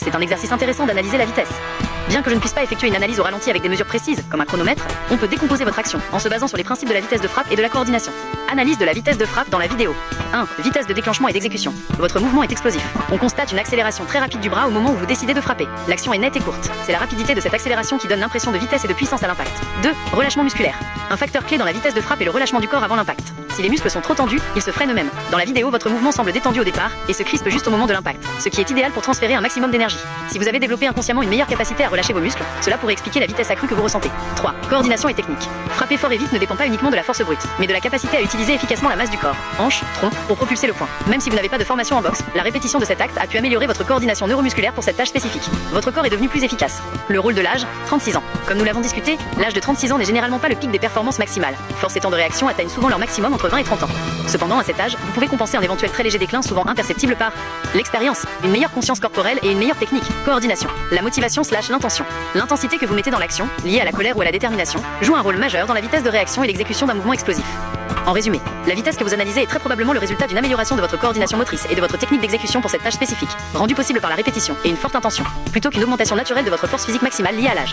C'est un exercice intéressant d'analyser la vitesse. Bien que je ne puisse pas effectuer une analyse au ralenti avec des mesures précises, comme un chronomètre, on peut décomposer votre action en se basant sur les principes de la vitesse de frappe et de la coordination. Analyse de la vitesse de frappe dans la vidéo. 1. Vitesse de déclenchement et d'exécution. Votre mouvement est explosif. On constate une accélération très rapide du bras au moment où vous décidez de frapper. L'action est nette et courte. C'est la rapidité de cette accélération qui donne l'impression de vitesse et de puissance à l'impact. 2. Relâchement musculaire. Un facteur clé dans la vitesse de frappe est le relâchement du corps avant l'impact. Si les muscles sont trop tendus, ils se freinent eux-mêmes. Dans la vidéo, votre mouvement semble détendu au départ et se crispe juste au moment de l'impact, ce qui est idéal pour transférer un maximum d'énergie. Si vous avez développé inconsciemment une meilleure capacité à relâcher vos muscles, cela pourrait expliquer la vitesse accrue que vous ressentez. 3. Coordination et technique. Frapper fort et vite ne dépend pas uniquement de la force brute, mais de la capacité à utiliser efficacement la masse du corps, hanche, tronc, pour propulser le poing. Même si vous n'avez pas de formation en boxe, la répétition de cet acte a pu améliorer votre coordination neuromusculaire pour cette tâche spécifique. Votre corps est devenu plus efficace. Le rôle de l'âge, 36 ans. Comme nous l'avons discuté, l'âge de 36 ans n'est généralement pas le pic des performances maximales. Force et temps de réaction atteignent souvent leur maximum entre 20 et 30 ans. Cependant, à cet âge, vous pouvez compenser un éventuel très léger déclin souvent imperceptible par l'expérience, une meilleure conscience corporelle et une meilleure technique, coordination, la motivation / l'intention. L'intensité que vous mettez dans l'action, liée à la colère ou à la détermination, joue un rôle majeur dans la vitesse de réaction et l'exécution d'un mouvement explosif. En résumé, la vitesse que vous analysez est très probablement le résultat d'une amélioration de votre coordination motrice et de votre technique d'exécution pour cette tâche spécifique, rendue possible par la répétition et une forte intention, plutôt qu'une augmentation naturelle de votre force physique maximale liée à l'âge.